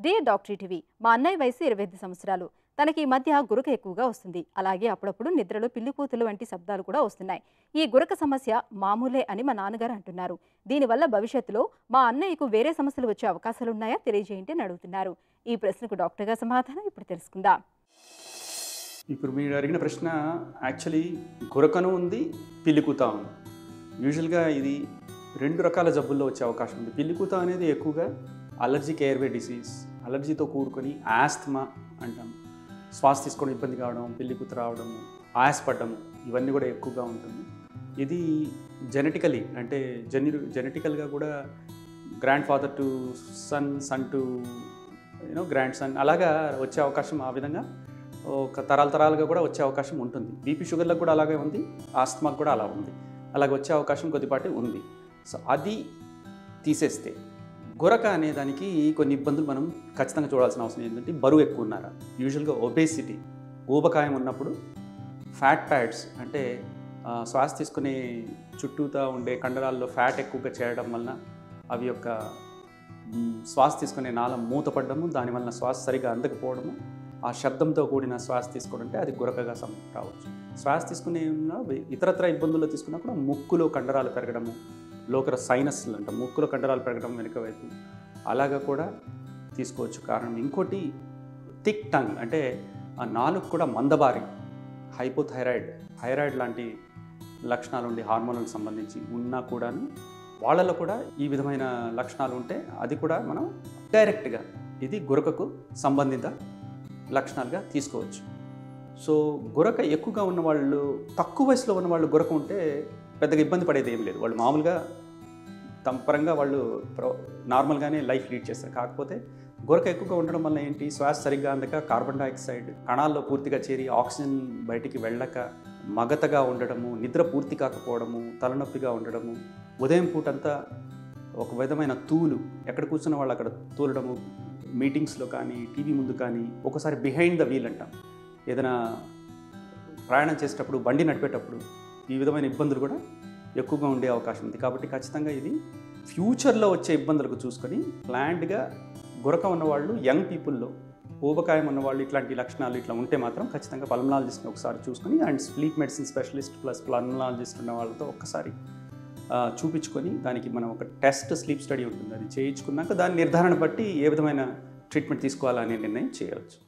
Dear doctor TV మా అన్నయ్య వయసు 25 సంవత్సరాలు. తనకి ఈ మధ్య గురక ఎక్కువగా వస్తుంది. అలాగే అప్పుడప్పుడు నిద్రలో పిల్లికూతులు వంటి శబ్దాలు కూడా వస్తున్నాయి. ఈ గురక సమస్య మామూలే అని మా నాన్నగారు అంటున్నారు. దీనివల్ల భవిష్యత్తులో మా అన్నయ్యకు వేరే సమస్యలు వచ్చే అవకాశాలు ఉన్నాయా తెలియజేయండి అని అడుగుతున్నారు. ఈ ప్రశ్నకు డాక్టర్ గారి సమాధానం ఇప్పుడు తెలుసుకుందాం. ఇప్పుడు మీరు అడిగిన ప్రశ్న యాక్చువల్లీ గురకను ఉంది, పిల్లికూత ఉంది. యూజువల్గా ఇది 2 రకాల జబ్బుల్లో వచ్చే అవకాశం ఉంది. పిల్లికూత అనేది ఎక్కువగా అలర్జిక్ ఎయిర్వే డిసీజ్, అలర్జీతో కూడుకొని ఆస్థమా అంటాం. శ్వాస తీసుకోవడం ఇబ్బంది కావడం, పిల్లికూత రావడము, ఆయాసపడము, ఇవన్నీ కూడా ఎక్కువగా ఉంటుంది. ఇది జెనెటికలీ అంటే జెనెటికల్గా కూడా grandfather to son, son to grandson అలాగా వచ్చే అవకాశం, ఆ విధంగా ఒక తరాలుగా కూడా వచ్చే అవకాశం ఉంటుంది. బీపీ షుగర్లకు కూడా అలాగే ఉంది, ఆస్తమాకు కూడా అలా ఉంది. అలాగే వచ్చే అవకాశం కొద్దిపాటి ఉంది. సో అది తీసేస్తే గురక అనే దానికి కొన్ని ఇబ్బందులు మనం ఖచ్చితంగా చూడాల్సిన అవసరం ఏంటంటే, బరువు ఎక్కువ ఉన్నారా, యూజువల్గా ఒబేసిటీ, ఊబకాయం ఉన్నప్పుడు ఫ్యాట్ ప్యాడ్స్ అంటే శ్వాస తీసుకునే చుట్టూతా ఉండే కండరాల్లో ఫ్యాట్ ఎక్కువగా చేయడం వలన అవి యొక్క శ్వాస తీసుకునే నాళం మూతపడము, దానివల్ల శ్వాస సరిగా అందకపోవడము, ఆ శబ్దంతో కూడిన శ్వాస తీసుకోవడం అంటే అది గురకగా రావచ్చు. శ్వాస తీసుకునే ఇతరత్ర ఇబ్బందుల్లో తీసుకున్నా కూడా ముక్కులో కండరాలు పెరగడము, లోకర సైనస్లు అంట, ముక్కులో కండరాలు పెరగడం వెనుక వైపు, అలాగా కూడా తీసుకోవచ్చు కారణం. ఇంకోటి థిక్ టంగ్ అంటే ఆ నాలుగు కూడా మందబారి, థైరాయిడ్ లాంటి లక్షణాలు ఉండి హార్మోన్లకు సంబంధించి ఉన్నా కూడాను వాళ్ళలో కూడా ఈ విధమైన లక్షణాలు ఉంటే అది కూడా మనం డైరెక్ట్గా ఇది గురకకు సంబంధిత లక్షణాలుగా తీసుకోవచ్చు. సో గురక ఎక్కువగా ఉన్నవాళ్ళు, తక్కువ వయసులో ఉన్నవాళ్ళు గురక ఉంటే పెద్దగా ఇబ్బంది పడేది ఏం లేదు. వాళ్ళు మామూలుగా తమ పరంగా వాళ్ళు నార్మల్గానే లైఫ్ లీడ్ చేస్తారు. కాకపోతే గురక ఎక్కువగా ఉండడం వల్ల ఏంటి, శ్వాస సరిగ్గా అందక కార్బన్ డైఆక్సైడ్ కణాల్లో పూర్తిగా చేరి ఆక్సిజన్ బయటికి వెళ్ళక మగతగా ఉండడము, నిద్ర పూర్తి కాకపోవడము, తలనొప్పిగా ఉండడము, ఉదయం పూటంతా ఒక విధమైన తూలు, ఎక్కడ కూర్చున్న వాళ్ళు అక్కడ తూలడము, మీటింగ్స్లో కానీ టీవీ ముందు కానీ, ఒకసారి బిహైండ్ ద వీల్ అంటాం, ఏదైనా ప్రయాణం చేసేటప్పుడు బండి నడిపేటప్పుడు ఈ విధమైన ఇబ్బందులు కూడా ఎక్కువగా ఉండే అవకాశం ఉంది. కాబట్టి ఖచ్చితంగా ఇది ఫ్యూచర్లో వచ్చే ఇబ్బందులకు చూసుకొని ప్లాన్డ్గా గురక ఉన్నవాళ్ళు, యంగ్ పీపుల్లో ఊబకాయం ఉన్నవాళ్ళు ఇట్లాంటి లక్షణాలు ఇట్లా ఉంటే మాత్రం ఖచ్చితంగా పల్మనాలజిస్ట్ని ఒకసారి చూసుకొని, and sleep medicine specialist plus pulmonologist ఉన్న వాళ్ళతో ఒక్కసారి చూపించుకొని, దానికి మనం ఒక టెస్ట్ స్లీప్ స్టడీ ఉంటుంది, అది చేయించుకున్నాక దాని నిర్ధారణ బట్టి ఏ విధమైన ట్రీట్మెంట్ తీసుకోవాలనే నిర్ణయం చేయవచ్చు.